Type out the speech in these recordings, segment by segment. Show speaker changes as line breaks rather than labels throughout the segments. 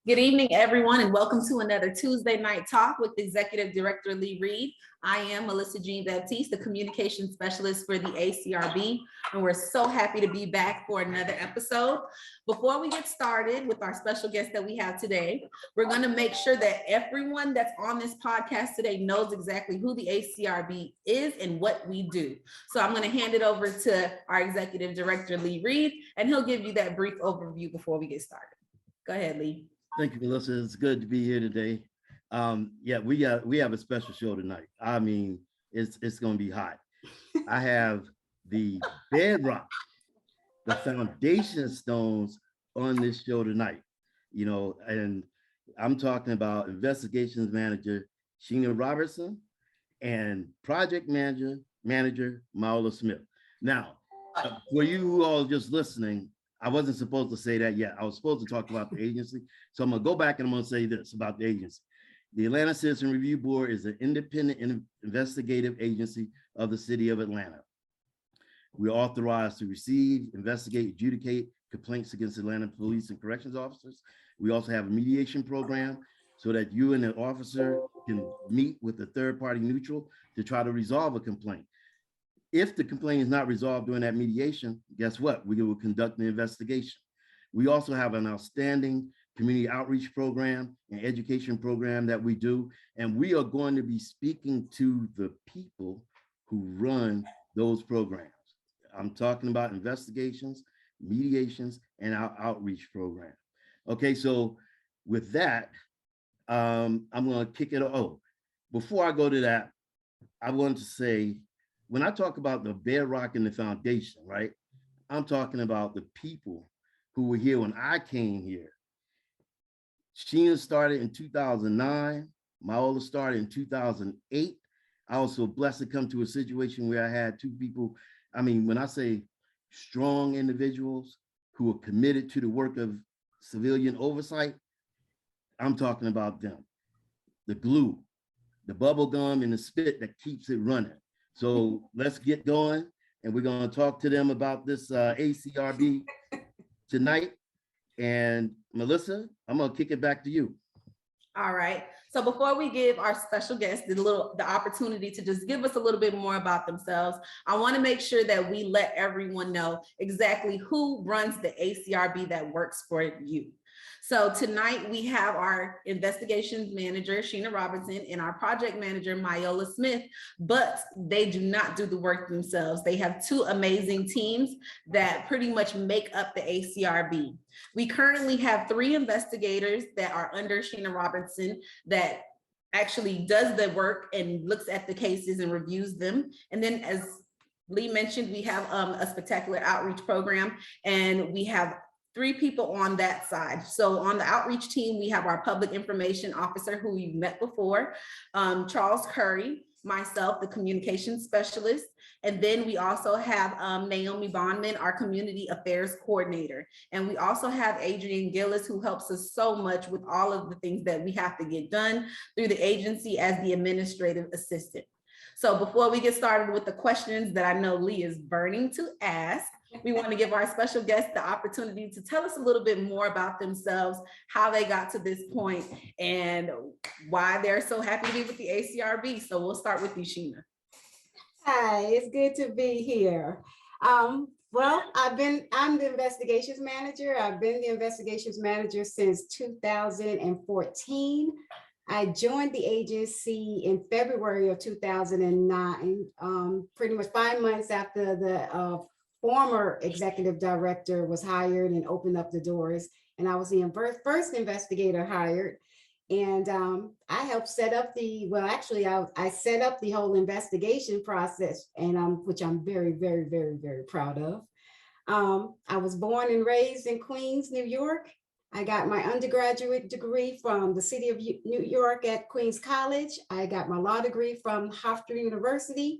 Good evening, everyone, and welcome to another Tuesday Night Talk with Executive Director Lee Reed. I am Melissa Jean Baptiste, the Communication Specialist for the ACRB, and we're so happy to be back for another episode. Before we get started with our special guest that we have today, we're going to make sure that everyone that's on this podcast today knows exactly who the ACRB is and what we do. So I'm going to hand it over to our Executive Director, Lee Reed, and he'll give you that brief overview before we get started. Go ahead, Lee.
Thank you, Melissa. It's good to be here today. We have a special show tonight. I mean, it's going to be hot. I have the bedrock, the foundation stones on this show tonight. You know, and I'm talking about investigations manager Sheena Robertson and project manager Myola Smith. Now, for you who all just listening, I wasn't supposed to say that yet. I was supposed to talk about the agency. So I'm going to go back and I'm going to say this about the agency. The Atlanta Citizen Review Board is an independent investigative agency of the city of Atlanta. We are authorized to receive, investigate, adjudicate complaints against Atlanta police and corrections officers. We also have a mediation program so that you and the officer can meet with a third-party neutral to try to resolve a complaint. If the complaint is not resolved during that mediation, guess what? We will conduct an investigation. We also have an outstanding community outreach program and education program that we do, and we are going to be speaking to the people who run those programs. I'm talking about investigations, mediations, and our outreach program. Okay, so with that, I'm going to kick it off. Oh, before I go to that, I want to say, when I talk about the bedrock and the foundation, right? I'm talking about the people who were here when I came here. Sheena started in 2009. Myola started in 2008. I was so blessed to come to a situation where I had two people. I mean, when I say strong individuals who are committed to the work of civilian oversight, I'm talking about them. The glue, the bubble gum and the spit that keeps it running. So let's get going, and we're going to talk to them about this ACRB tonight. And Melissa, I'm going to kick it back to you.
All right. So before we give our special guests the opportunity to just give us a little bit more about themselves, I want to make sure that we let everyone know exactly who runs the ACRB that works for you. So tonight we have our investigations manager, Sheena Robertson, and our project manager, Myola Smith, but they do not do the work themselves. They have two amazing teams that pretty much make up the ACRB. We currently have 3 investigators that are under Sheena Robertson that actually does the work and looks at the cases and reviews them. And then, as Lee mentioned, we have a spectacular outreach program, and we have 3 people on that side. So on the outreach team, we have our public information officer who we've met before, Charles Curry, myself, the communication specialist, and then we also have Naomi Bondman, our community affairs coordinator. And we also have Adrian Gillis, who helps us so much with all of the things that we have to get done through the agency as the administrative assistant. So before we get started with the questions that I know Lee is burning to ask, we want to give our special guest the opportunity to tell us a little bit more about themselves, how they got to this point, and why they're so happy to be with the ACRB. So we'll start with you, Sheena.
Hi, it's good to be here. Well, I'm the investigations manager. I've been the investigations manager since 2014. I joined the agency in February of 2009, pretty much 5 months after the former executive director was hired and opened up the doors. And I was the first investigator hired. And I helped set up I set up the whole investigation process, and which I'm very, very, very, very proud of. I was born and raised in Queens, New York. I got my undergraduate degree from the city of New York at Queens College. I got my law degree from Hofstra University.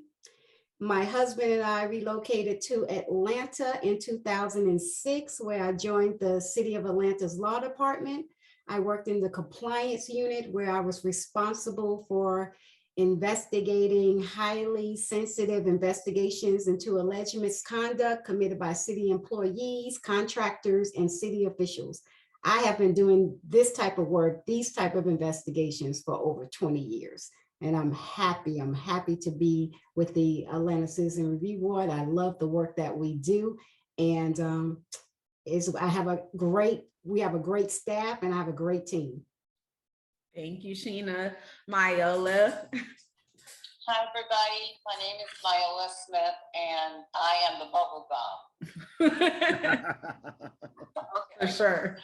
My husband and I relocated to Atlanta in 2006, where I joined the City of Atlanta's law department. I worked in the compliance unit, where I was responsible for investigating highly sensitive investigations into alleged misconduct committed by city employees, contractors, and city officials. I have been doing this type of work, these type of investigations for over 20 years. And I'm happy to be with the Atlanta Citizen Review Board. I love the work that we do. And we have a great staff, and I have a great team.
Thank you, Sheena. Myola.
Hi, everybody. My name is Myola Smith, and I am the bubble gum.
For sure.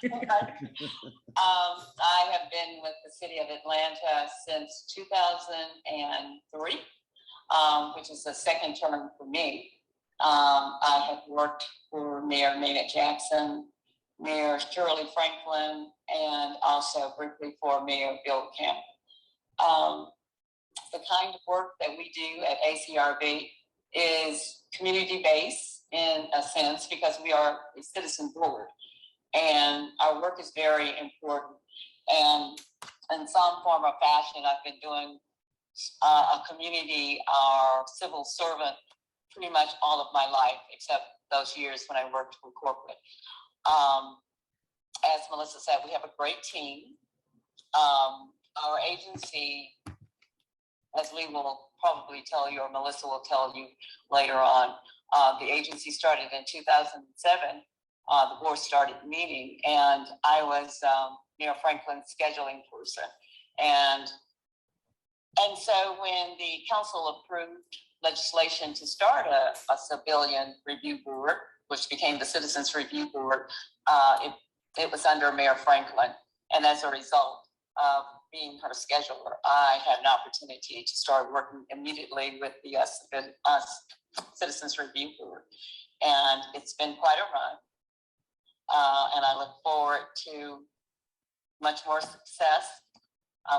I have been with the city of Atlanta since 2003, which is the second term for me. I have worked for Mayor Maynard Jackson, Mayor Shirley Franklin, and also briefly for Mayor Bill Campbell. The kind of work that we do at ACRB is community-based in a sense, because we are a citizen board, and our work is very important. And in some form or fashion, I've been doing a community or civil servant pretty much all of my life, except those years when I worked for corporate. As Melissa said, we have a great team. Our agency, as Lee will probably tell you, or Melissa will tell you later on, the agency started in 2007. The board started meeting, and I was Mayor Franklin's scheduling person. And so when the council approved legislation to start a civilian review board, which became the Citizens Review Board, it was under Mayor Franklin. And as a result of being her scheduler, I had an opportunity to start working immediately with the Citizens Review Board. And it's been quite a run. And I look forward to much more success.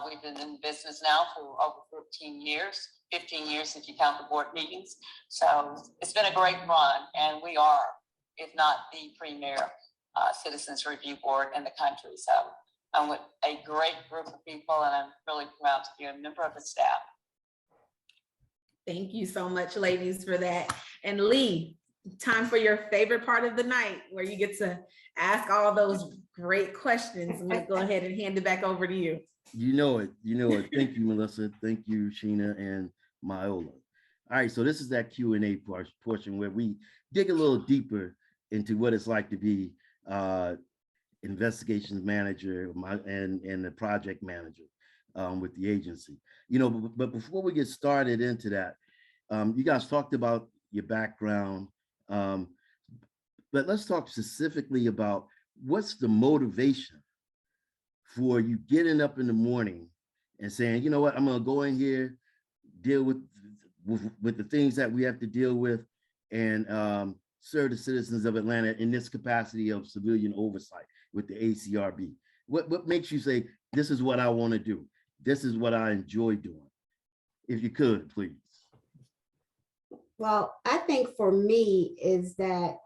We've been in business now for over 15 years if you count the board meetings. So it's been a great run, and we are, if not the premier Citizens Review Board in the country. So I'm with a great group of people, and I'm really proud to be a member of the staff.
Thank you so much, ladies, for that. And Lee, time for your favorite part of the night, where you get to ask all those great questions. I'm gonna go ahead and hand it back over to you.
You know it. Thank you, Melissa. Thank you, Sheena and Myola. All right, so this is that Q&A portion where we dig a little deeper into what it's like to be investigations manager and the project manager with the agency. But before we get started into that, you guys talked about your background, but let's talk specifically about what's the motivation for you getting up in the morning and saying, you know what, I'm gonna go in here, deal with the things that we have to deal with, and serve the citizens of Atlanta in this capacity of civilian oversight with the ACRB. What makes you say, this is what I want to do? This is what I enjoy doing? If you could, please.
Well, I think for me is that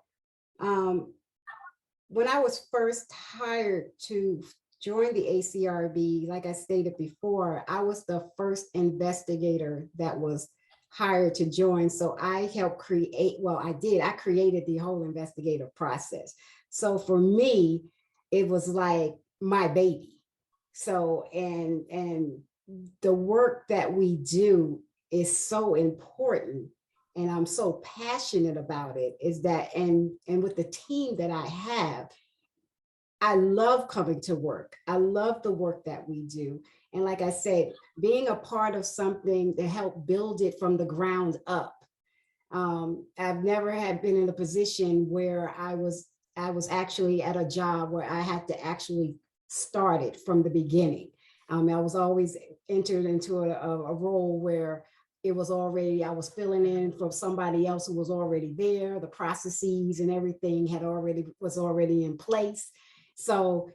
when I was first hired to join the ACRB, like I stated before, I was the first investigator that was hired to join. So I helped create, I created the whole investigative process. So for me, it was like my baby. So, and the work that we do is so important, and I'm so passionate about it, is that, and with the team that I have, I love coming to work. I love the work that we do. And like I said, being a part of something to help build it from the ground up. I've never had been in a position where I was actually at a job where I had to actually start it from the beginning. I was always entered into a role where it was already, I was filling in for somebody else who was already there. The processes and everything was already in place. So,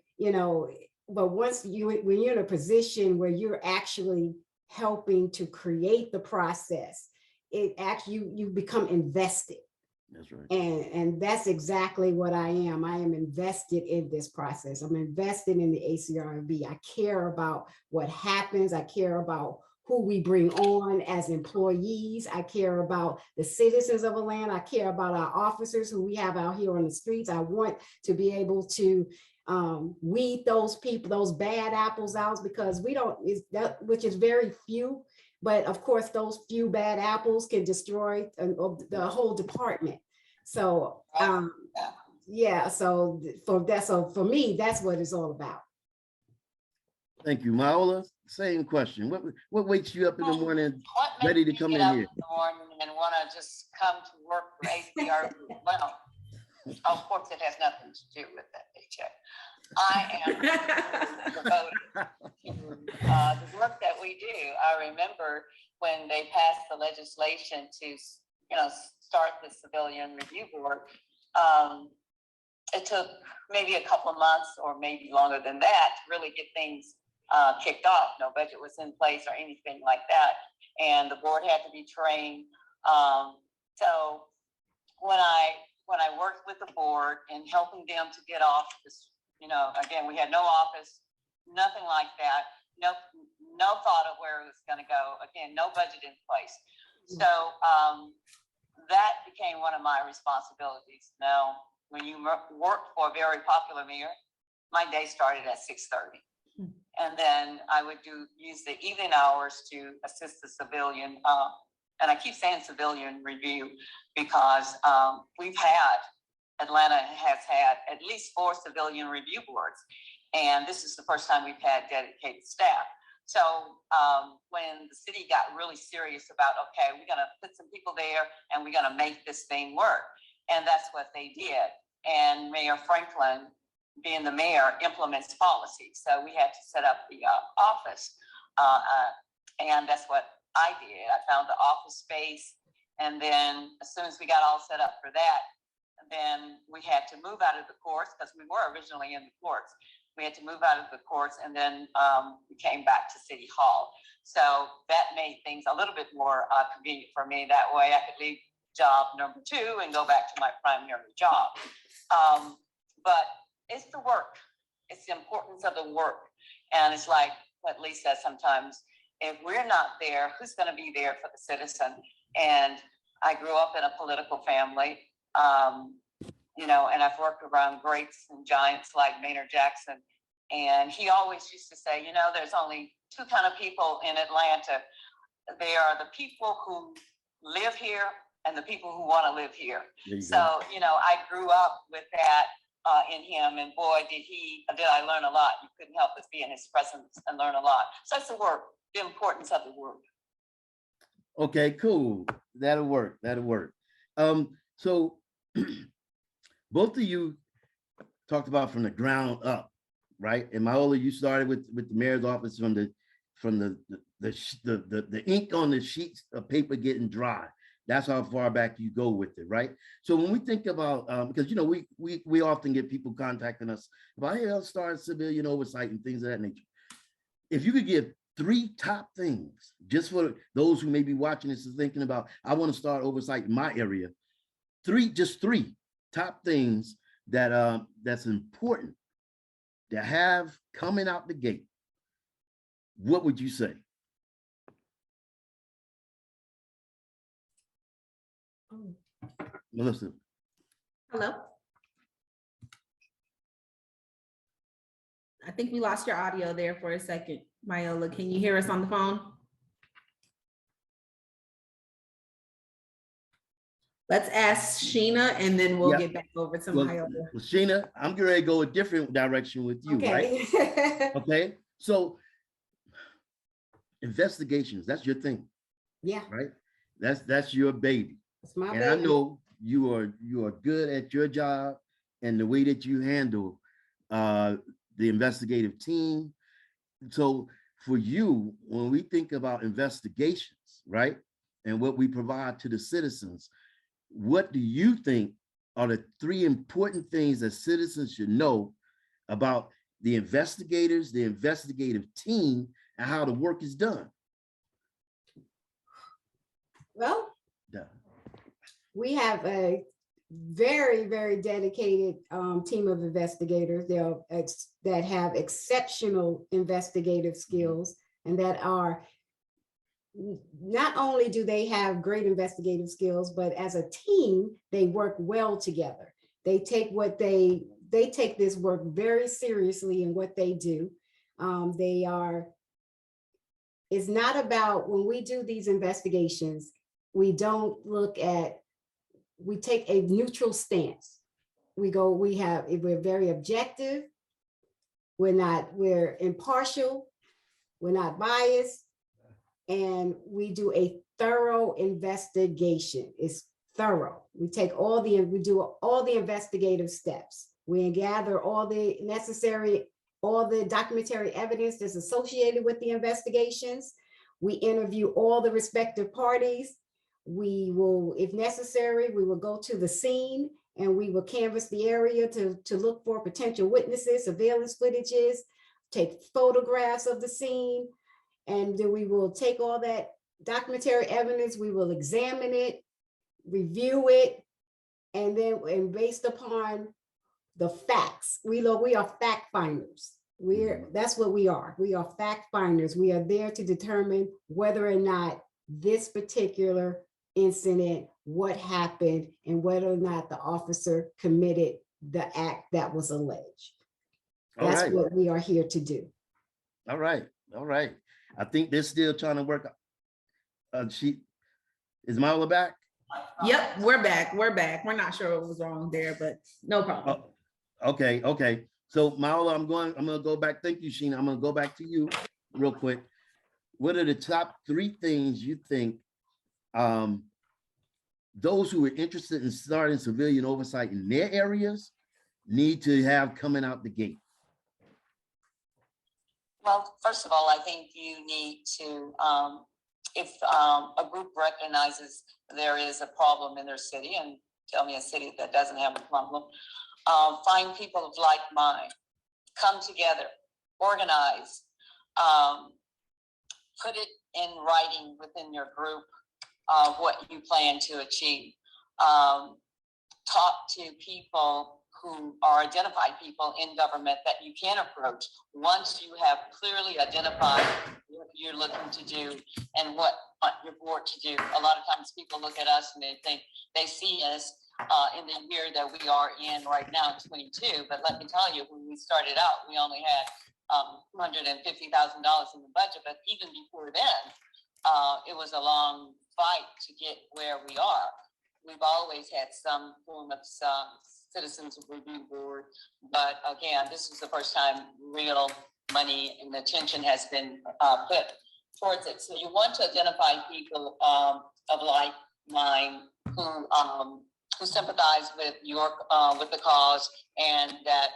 but when you're in a position where you're actually helping to create the process, you become invested.
That's right.
And that's exactly what I am. I am invested in this process. I'm invested in the ACRB. I care about what happens. I care about who we bring on as employees. I care about the citizens of Atlanta. I care about our officers who we have out here on the streets. I want to be able to weed those people, those bad apples out, because we don't, is that, which is very few, but of course those few bad apples can destroy the whole department. So yeah, so for me, that's what it's all about.
Thank you, Myola. Same question. What wakes you up in the morning, ready to come in here?
In the morning and want to just come to work for ACRB? Well, of course, it has nothing to do with that paycheck. I am devoted to the work that we do. I remember when they passed the legislation to, start the Civilian Review Board. It took maybe a couple of months or maybe longer than that to really get things kicked off. No budget was in place or anything like that, and the board had to be trained. So when I worked with the board and helping them to get off this, again, we had no office, nothing like that, no thought of where it was going to go. Again, no budget in place. So that became one of my responsibilities. Now, when you work for a very popular mayor, my day started at 6:30. And then I would use the evening hours to assist the civilian, and I keep saying civilian review because Atlanta has had at least 4 civilian review boards. And this is the first time we've had dedicated staff. So when the city got really serious about, okay, we're gonna put some people there and we're gonna make this thing work. And that's what they did. And Mayor Franklin, being the mayor, implements policy. So we had to set up the office. And that's what I did. I found the office space. And then as soon as we got all set up for that, then we had to move out of the courts, because we were originally in the courts. We had to move out of the courts, and then we came back to City Hall. So that made things a little bit more convenient for me. That way I could leave job number 2 and go back to my primary job. But it's the work. It's the importance of the work. And it's like what Lee says sometimes, if we're not there, who's going to be there for the citizen? And I grew up in a political family, and I've worked around greats and giants like Maynard Jackson. And he always used to say, there's only 2 kind of people in Atlanta. They are the people who live here and the people who want to live here. So, I grew up with that in him, and boy, did I learn a lot. You couldn't help but be in his presence and learn a lot. So it's the work, the importance of the work.
Okay, cool. That'll work. So both of you talked about from the ground up, right? And Myola, you started with the mayor's office from the ink on the sheets of paper getting dry. That's how far back you go with it, right? So when we think about, because we often get people contacting us about, hey, I'll start civilian oversight and things of that nature. If you could give 3 top things, just for those who may be watching this and thinking about, I want to start oversight in my area, 3 top things that that's important to have coming out the gate, what would you say? Melissa.
Hello. I think we lost your audio there for a second. Myola, can you hear us on the phone? Let's ask Sheena, and then we'll get back over to Myola.
Well, Sheena, I'm getting ready to go a different direction with you,
okay.
Right? Okay. So investigations, that's your thing.
Yeah.
Right? That's your baby.
It's my
and
baby.
I know you are good at your job and the way that you handle the investigative team. So for you, when we think about investigations, right, and what we provide to the citizens, what do you think are the 3 important things that citizens should know about the investigators, the investigative team, and how the work is done?
Well,
yeah.
We have a very, very dedicated team of investigators that have exceptional investigative skills, and that are, not only do they have great investigative skills, but as a team, they work well together. They take what they they take this work very seriously in what they do. It's not about, when we do these investigations, we don't look at, we take a neutral stance. We're very objective. We're impartial. We're not biased. And we do a thorough investigation. It's thorough. We do all the investigative steps. We gather all the documentary evidence that's associated with the investigations. We interview all the respective parties. We will, if necessary, we will go to the scene and we will canvass the area to look for potential witnesses, surveillance footages, take photographs of the scene, and then we will take all that documentary evidence, we will examine it, review it, and based upon the facts, we are fact finders. That's what we are. We are fact finders. We are there to determine whether or not this particular incident, what happened, and whether or not the officer committed the act that was alleged. That's what we are here to do.
All right. I think they're still trying to work. Is Myola back?
Yep, we're back. We're not sure what was wrong there, but no problem.
Okay. So Myola, I'm gonna go back. Thank you, Sheena. I'm gonna go back to you real quick. What are the top 3 things you think those who are interested in starting civilian oversight in their areas need to have coming out the gate?
Well, first of all, I think you need to, if a group recognizes there is a problem in their city, and tell me a city that doesn't have a problem, find people of like mind, come together, organize, put it in writing within your group, what you plan to achieve. Talk to people who are identified people in government that you can approach once you have clearly identified what you're looking to do and what your board to do. A lot of times people look at us and they think they see us in the year that we are in right now, 22. But let me tell you, when we started out, we only had $250,000 in the budget. But even before then, it was a long fight to get where we are. We've always had some form of citizens review board, but again, this is the first time real money and attention has been put towards it. So you want to identify people of like mind who sympathize with with the cause, and that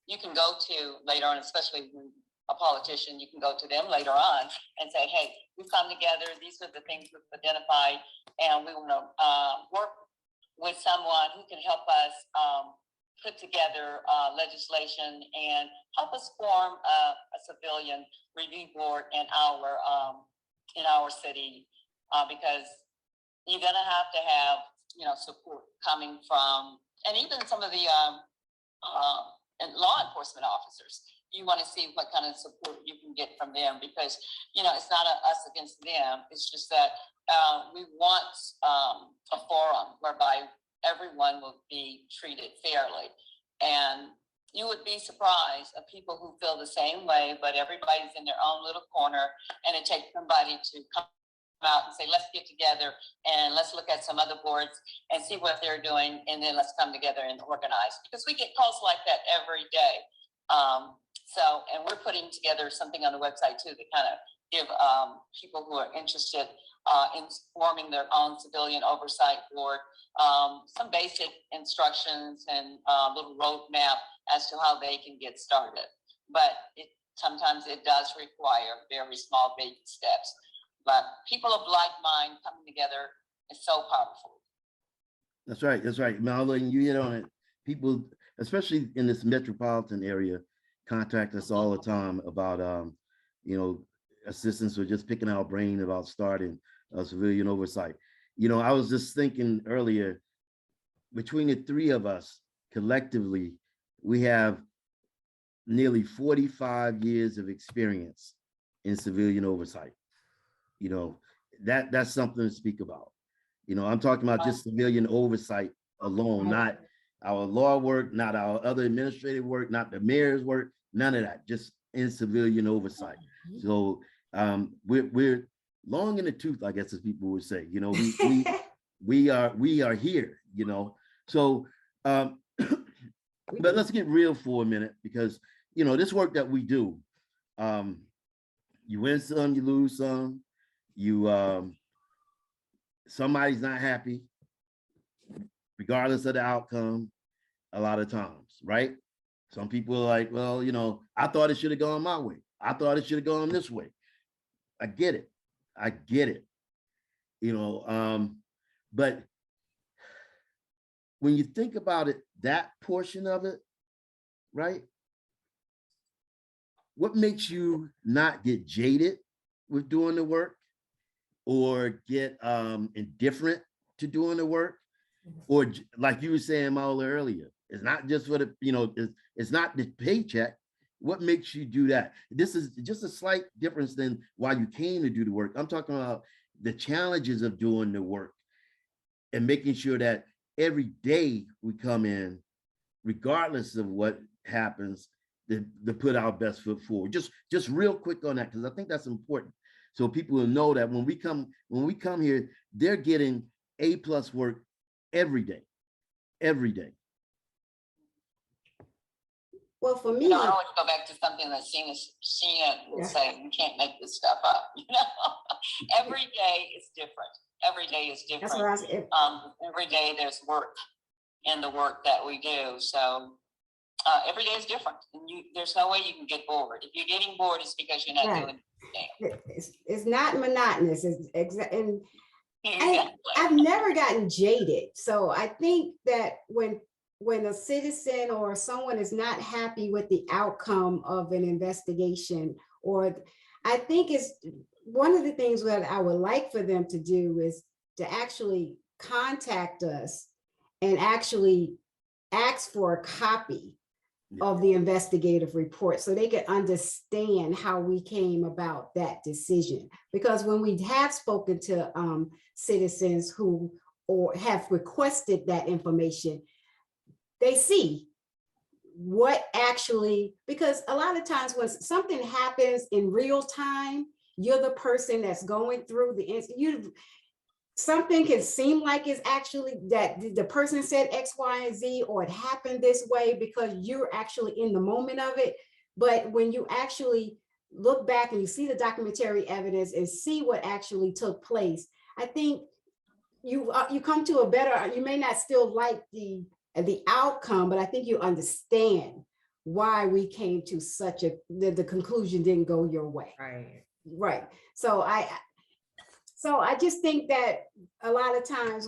you can go to later on, especially when a politician, you can go to them later on and say, hey, we've come together, these are the things we've identified, and we want to work with someone who can help us put together legislation and help us form a civilian review board in our city, because you're going to have support coming from, and even some of the and law enforcement officers. You want to see what kind of support you can get from them, because it's not us against them. It's just that we want a forum whereby everyone will be treated fairly. And you would be surprised of people who feel the same way, but everybody's in their own little corner, and it takes somebody to come out and say, let's get together and let's look at some other boards and see what they're doing, and then let's come together and organize, because we get calls like that every day. And we're putting together something on the website too, to kind of give people who are interested in forming their own civilian oversight board some basic instructions and a little roadmap as to how they can get started. But sometimes it does require very small baby steps. But people of like mind coming together is so powerful.
That's right. Myola, and you hit on it. People, especially in this metropolitan area, contact us all the time about, assistance or just picking our brain about starting civilian oversight. I was just thinking earlier, between the 3 of us collectively, we have nearly 45 years of experience in civilian oversight. That's something to speak about. I'm talking about just civilian oversight alone, not our law work, not our other administrative work, not the mayor's work, none of that, just in civilian oversight. So we're long in the tooth, I guess, as people would say. You know, we are here. You know, so but let's get real for a minute, because you know this work that we do, you win some, you lose some, you somebody's not happy, regardless of the outcome, a lot of times, right? Some people are like, well, you know, I thought it should have gone my way. I thought it should have gone this way. I get it. I get it. You know, but when you think about it, that portion of it, right? What makes you not get jaded with doing the work or get indifferent to doing the work? Or like you were saying, Myola, earlier, it's not just for the, you know, it's not the paycheck. What makes you do that? This is just a slight difference than why you came to do the work. I'm talking about the challenges of doing the work and making sure that every day we come in, regardless of what happens, to put our best foot forward. Just real quick on that, because I think that's important. So people will know that when we come here, they're getting A+ work every day, every day.
Well, for me,
You know, I always go back to something that Sheena would say, you can't make this stuff up. You know, every day is different. Every day is different.
that's what I was.
Every day there's work in the work that we do. So every day is different. And there's no way you can get bored. If you're getting bored, it's because you're not doing anything.
It's not monotonous. And
Exactly.
I've never gotten jaded. So I think that when a citizen or someone is not happy with the outcome of an investigation, or I think it's one of the things that I would like for them to do is to actually contact us and actually ask for a copy of the investigative report so they can understand how we came about that decision. Because when we have spoken to citizens who or have requested that information, they see what actually, because a lot of times when something happens in real time, you're the person that's going through the incident. Something can seem like it's actually that the person said X, Y, and Z, or it happened this way because you're actually in the moment of it. But when you actually look back and you see the documentary evidence and see what actually took place, I think you come to a better, you may not still like the outcome, but I think you understand why we came to such the conclusion didn't go your way. Right. So I just think that a lot of times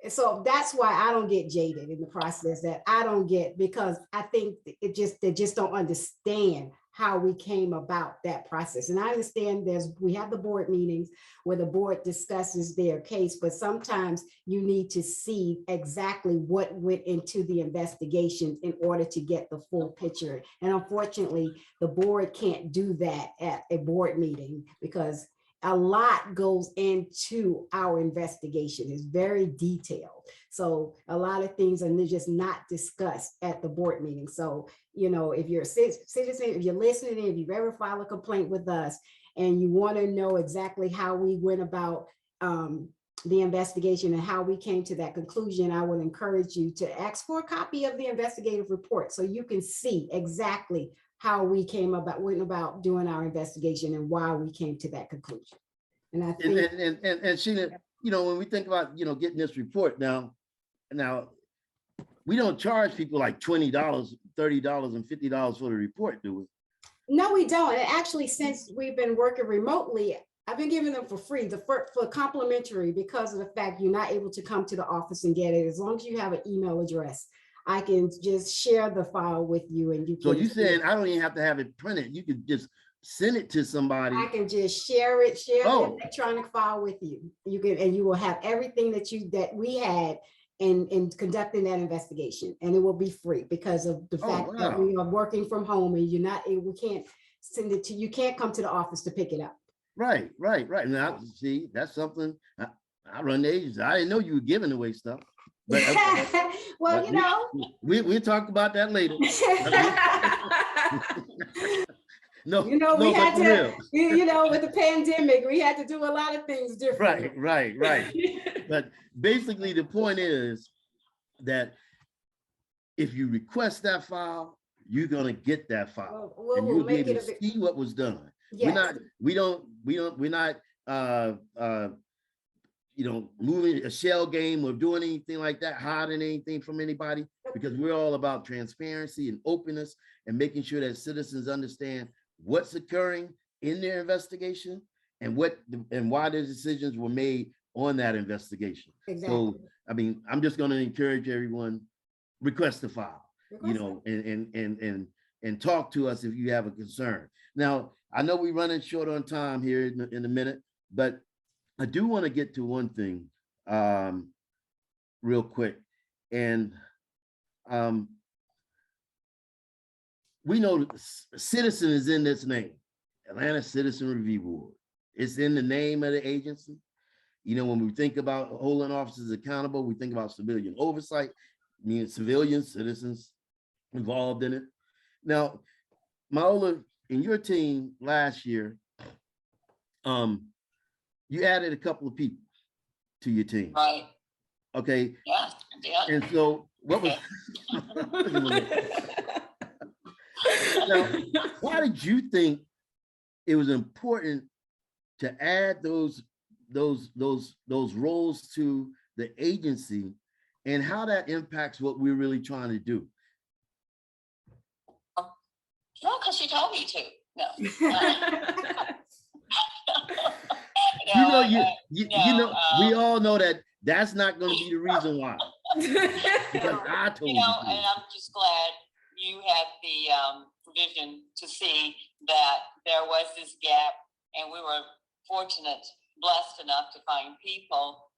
so that's why I don't get jaded in the process, that I don't get, because I think they just don't understand how we came about that process. And I understand we have the board meetings where the board discusses their case, but sometimes you need to see exactly what went into the investigation in order to get the full picture. And unfortunately, the board can't do that at a board meeting because a lot goes into our investigation. It's very detailed. So a lot of things are just not discussed at the board meeting. So, you know, if you're a citizen, if you're listening, if you've ever filed a complaint with us and you want to know exactly how we went about the investigation and how we came to that conclusion, I would encourage you to ask for a copy of the investigative report so you can see exactly how we went about doing our investigation and why we came to that conclusion. And I think
and Sheena, you know, when we think about, you know, getting this report now we don't charge people like $20, $30, and $50 for the report, do we?
No, we don't. And actually, since we've been working remotely, I've been giving them for free, for complimentary, because of the fact you're not able to come to the office and get it. As long as you have an email address, I can just share the file with you, and you can. So
you saying I don't even have to have it printed? You could just send it to somebody.
I can just share the electronic file with you. You can, and you will have everything that we had in conducting that investigation, and it will be free because of the fact that we are working from home and we can't send it to you. Can't come to the office to pick it up.
Right. Now, see, that's something I run the agency. I didn't know you were giving away stuff. But,
well, you know.
We'll talk about that later. No,
You know, we
no,
had
but for
to,
real.
you know, with the pandemic, we had to do a lot of things differently.
Right. But basically, the point is that if you request that file, you're gonna get that file, and
We'll
you'll be
make
able
it
to
a bit.
see what was done.
Yes.
We're not moving a shell game or doing anything like that, hiding anything from anybody, because we're all about transparency and openness and making sure that citizens understand what's occurring in their investigation and why their decisions were made on that investigation.
Exactly.
So, I mean, I'm just going to encourage everyone, request the file, and talk to us if you have a concern. Now, I know we're running short on time here in a minute, but I do want to get to one thing real quick. And we know citizen is in this name, Atlanta Citizen Review Board. It's in the name of the agency. You know, when we think about holding officers accountable, we think about civilian oversight, meaning civilians, citizens involved in it. Now, Myola, in your team last year, you added a couple of people to your team.
Right.
Okay.
Yeah.
And so what was now, why did you think it was important to add those roles to the agency, and how that impacts what we're really trying to do?
No, because she told me to. No.
We all know that that's not going to be the reason why. Because I told you.
And I'm just glad you had the vision to see that there was this gap, and we were fortunate, blessed enough to find people,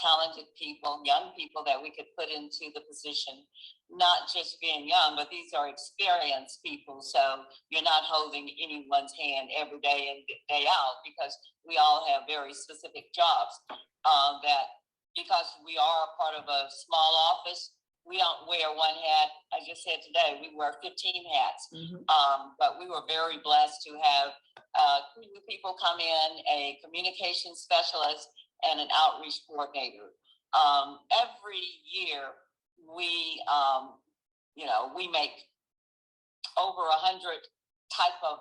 talented people, young people that we could put into the position. Not just being young, but these are experienced people. So you're not holding anyone's hand every day in, day out, because we all have very specific jobs that, because we are a part of a small office, we don't wear one hat. I just said today, we wear 15 hats. Mm-hmm. But we were very blessed to have new people come in, a communication specialist and an outreach coordinator. Every year, we make over 100 type of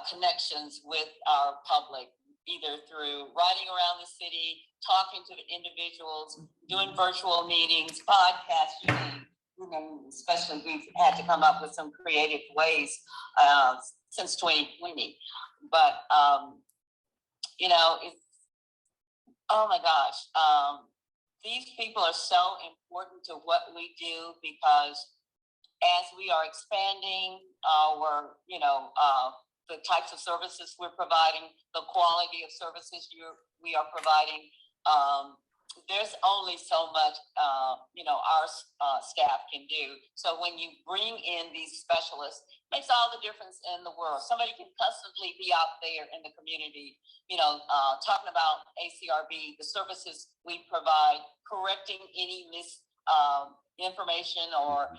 connections with our public, either through riding around the city, talking to the individuals, doing virtual meetings, podcasts, you know, especially we've had to come up with some creative ways since 2020. But, oh my gosh, these people are so important to what we do, because as we are expanding our, the types of services we're providing, the quality of services we are providing, there's only so much, our staff can do. So when you bring in these specialists, it makes all the difference in the world. Somebody can constantly be out there in the community, talking about ACRB, the services we provide, correcting any information or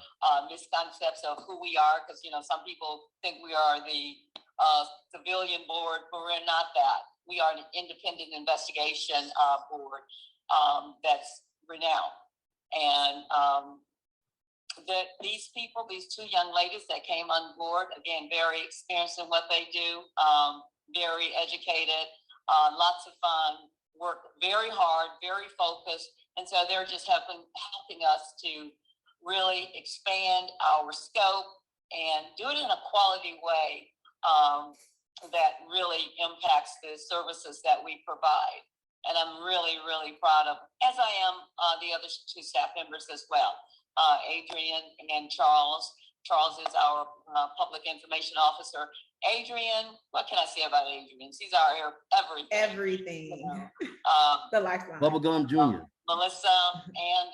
misconceptions of who we are, because some people think we are the civilian board, but we're not that. We are an independent investigation board that's renowned. And these people, these two young ladies that came on board, again, very experienced in what they do, very educated, lots of fun, work very hard, very focused. And so they're just helping us to really expand our scope and do it in a quality way that really impacts the services that we provide. And I'm really, really proud of, as I am the other two staff members as well, Adrian and Charles. Charles is our public information officer. Adrian, what can I say about Adrian? She's our everything.
Everything. The lifeline.
Bubblegum Jr.
Melissa and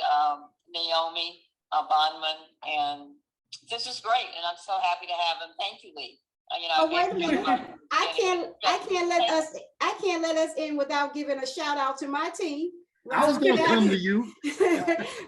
Naomi Bondman, and this is great, and I'm so happy to have them. Thank you, Lee.
Wait a minute. I can't let us in without giving a shout out to my team.
I was gonna come to you.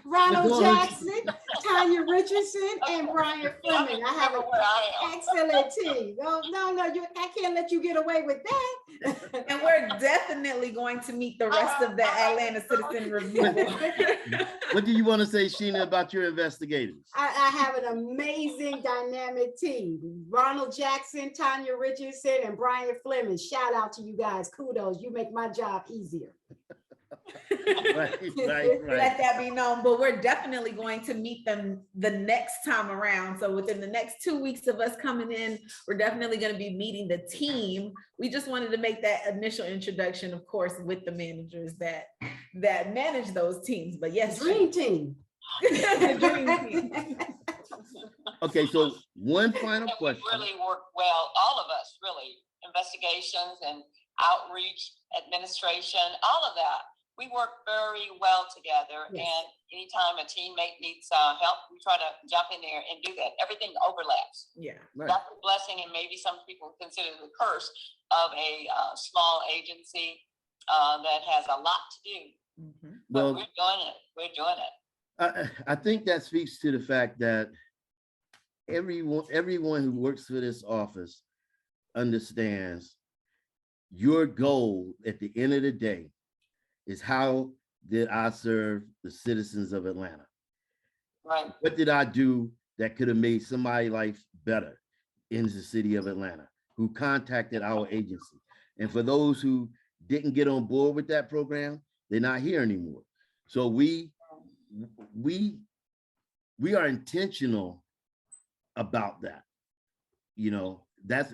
Ronald
Go ahead.
Jackson, Tanya Richardson, and Brian Fleming. I have an
Where I am.
excellent team. No, I can't let you get away with that.
And we're definitely going to meet the rest of the Atlanta Citizen Review Board.
What do you want to say, Sheena, about your investigators?
I have an amazing dynamic team. Ronald Jackson, Tanya Richardson, and Brian Fleming. Shout out to you guys. Kudos. You make my job easier.
Right.
Let that be known, but we're definitely going to meet them the next time around. So within the next 2 weeks of us coming in, we're definitely going to be meeting the team. We just wanted to make that initial introduction, of course, with the managers that manage those teams. But yes,
Dream team.
Dream team.
Okay, so one final
We
question.
really work well, all of us, really, investigations and outreach, administration, all of that. We work very well together.
Yes.
And anytime a teammate needs help, we try to jump in there and do that. Everything overlaps.
Yeah.
Right.
That's a blessing, and maybe some people consider the curse of a small agency that has a lot to do.
Mhm.
But
Well,
we're doing it. We're doing it.
I think that speaks to the fact that everyone who works for this office understands your goal at the end of the day is how did I serve the citizens of Atlanta?
Right.
What did I do that could have made somebody's life better in the city of Atlanta who contacted our agency? And for those who didn't get on board with that program, they're not here anymore. So we are intentional about that. You know,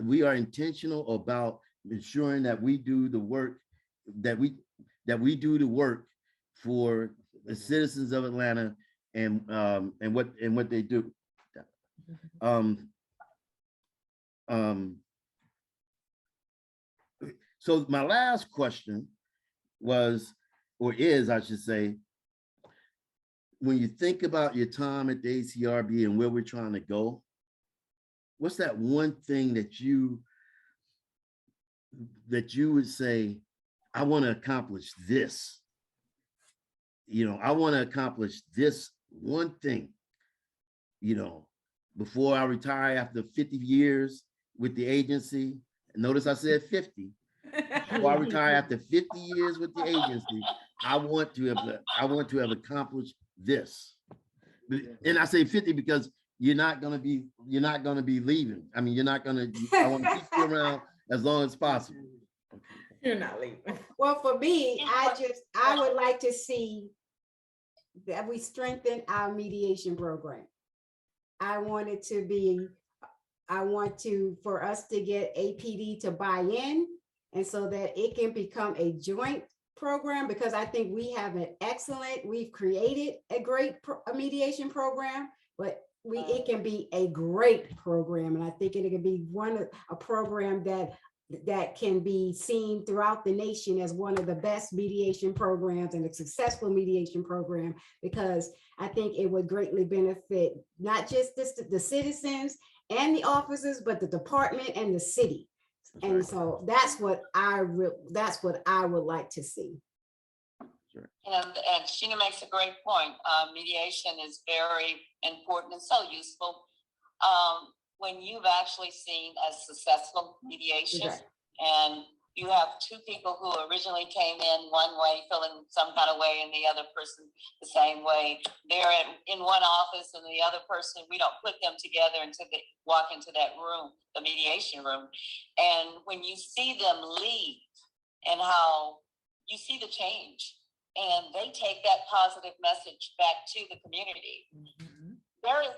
we are intentional about ensuring that we do the work that we do the work for the citizens of Atlanta and what they do. So my last question was, or is, I should say, when you think about your time at the ACRB and where we're trying to go, what's that one thing that you would say, I want to accomplish this? You know, I want to accomplish this one thing, you know, before I retire after 50 years with the agency. Notice I said 50. Before I retire after 50 years with the agency, I want to have accomplished this. And I say 50 because you're not gonna be leaving. I mean, I want to keep you around as long as possible.
You're not leaving.
Well, for me, I would like to see that we strengthen our mediation program. I want for us to get APD to buy in, and so that it can become a joint program, because I think we've created a great mediation program, but it can be a great program. And I think it can be a program that can be seen throughout the nation as one of the best mediation programs and a successful mediation program, because I think it would greatly benefit not just the citizens and the officers, but the department and the city. And so that's what I would like to see.
And Sheena makes a great point. Mediation is very important and so useful. When you've actually seen a successful mediation,
Right.
and you have two people who originally came in one way, feeling some kind of way, and the other person the same way. They're in one office, and the other person, we don't put them together until they walk into that room, the mediation room. And when you see them leave, and how you see the change, and they take that positive message back to the community.
Mhm.
There is,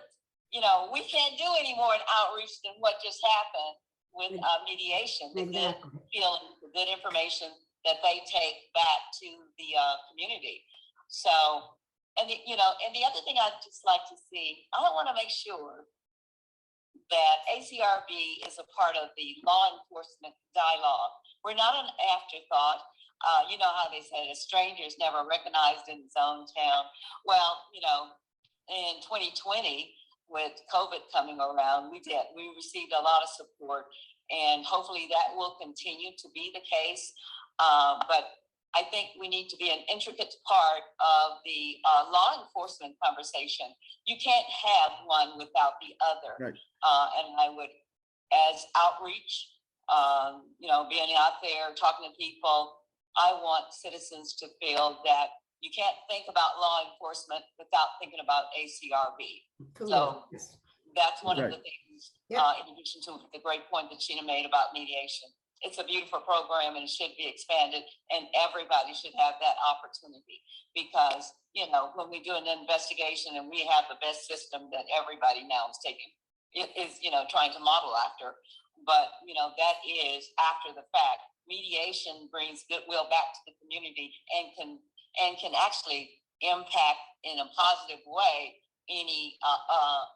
we can't do any more in outreach than what just happened with mediation. The good feeling, the good information that they take back to the community. So, and the other thing I'd just like to see, I want to make sure that ACRB is a part of the law enforcement dialogue. We're not an afterthought. You know how they say a stranger is never recognized in his own town. Well, in 2020, with COVID coming around, we received a lot of support, and hopefully that will continue to be the case. But I think we need to be an intricate part of the law enforcement conversation. You can't have one without the other.
Right.
And I would, as outreach, being out there talking to people, I want citizens to feel that you can't think about law enforcement without thinking about ACRB. So that's one of the things, in addition to the great point that Sheena made about mediation. It's a beautiful program and it should be expanded, and everybody should have that opportunity, because, when we do an investigation and we have the best system that everybody now is trying to model after, but, that is after the fact. Mediation brings goodwill back to the community and can actually impact in a positive way any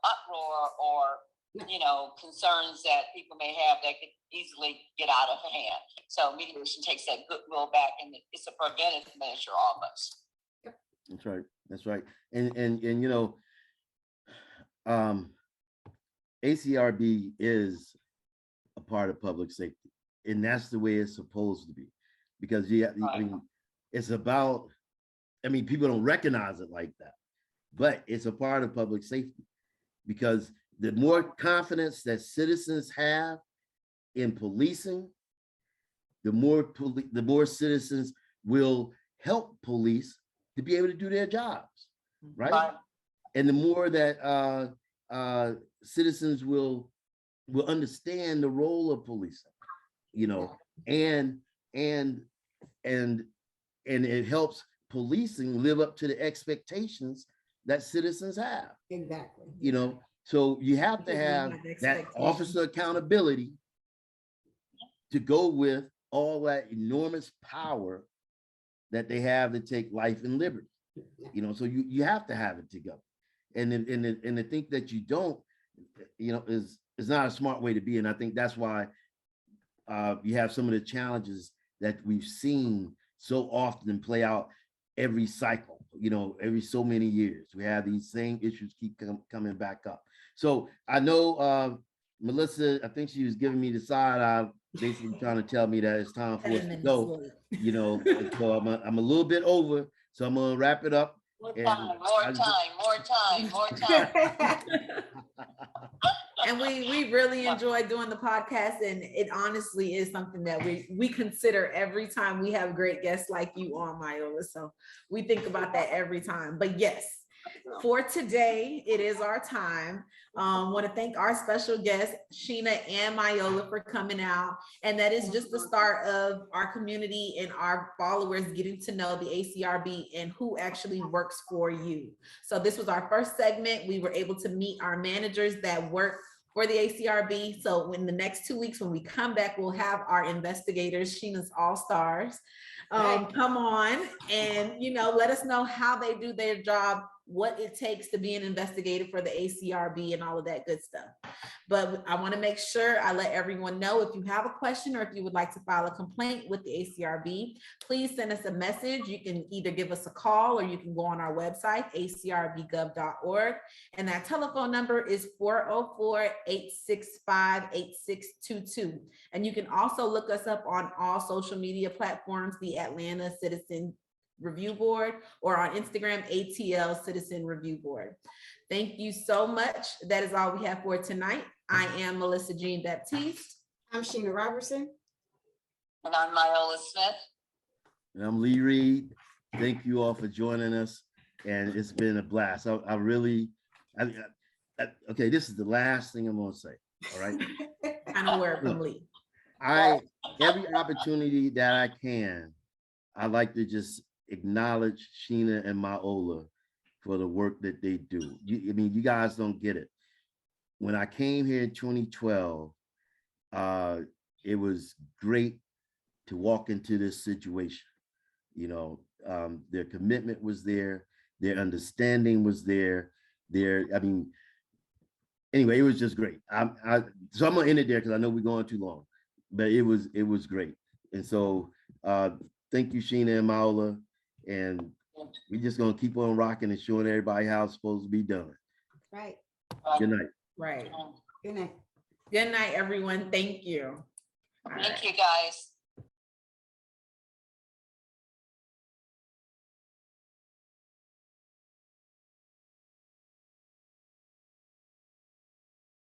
uproar or concerns that people may have that could easily get out of hand. So mediation takes that goodwill back, and it's a preventive measure almost.
That's right. That's right. And ACRB is a part of public safety, and that's the way it's supposed to be, because it's about, people don't recognize it like that, but it's a part of public safety, because the more confidence that citizens have in policing, the more citizens will help police to be able to do their jobs, right? And the more that citizens will understand the role of policing, and it helps policing live up to the expectations that citizens have.
Exactly.
So you have to have that officer accountability to go with all that enormous power that they have to take life and liberty. So you have to have it together. And to think that you don't, is not a smart way to be. And I think that's why you have some of the challenges that we've seen so often play out every cycle, every so many years. We have these same issues keep coming back up. So I know Melissa, I think she was giving me the side eye, basically trying to tell me that it's time for us to go. So I'm a little bit over, so I'm gonna wrap it up.
More time.
And we really enjoy doing the podcast, and it honestly is something that we consider every time we have great guests like you on, Myola. So we think about that every time. But yes, for today, it is our time. Want to thank our special guests, Sheena and Myola, for coming out. And that is just the start of our community and our followers getting to know the ACRB and who actually works for you. So this was our first segment. We were able to meet our managers that work for the ACRB. So in the next 2 weeks, when we come back, we'll have our investigators, Sheena's All-Stars, come on and, let us know how they do their job, what it takes to be an investigator for the ACRB and all of that good stuff. But I want to make sure I let everyone know, if you have a question or if you would like to file a complaint with the ACRB, please send us a message. You can either give us a call or you can go on our website, acrbgov.org. And that telephone number is 404-865-8622. And you can also look us up on all social media platforms, the Atlanta Citizen Review Board, or on Instagram, ATL Citizen Review Board. Thank you so much. That is all we have for tonight. I am Melissa Jean Baptiste.
I'm Sheena Robertson.
And I'm Myola Smith.
And I'm Lee Reed. Thank you all for joining us. And it's been a blast. Okay, this is the last thing I'm going to say. All right.
Final word from Lee.
Every opportunity that I can, I like to just acknowledge Sheena and Myola for the work that they do. You guys don't get it. When I came here in 2012, it was great to walk into this situation. Their commitment was there, their understanding was there. Anyway, it was just great. So I'm gonna end it there because I know we're going too long, but it was great. And so thank you, Sheena and Myola. And we're just gonna keep on rocking and showing everybody how it's supposed to be done.
Right.
Good night.
Right.
Good night.
Good night, everyone. Thank you.
Thank you, guys.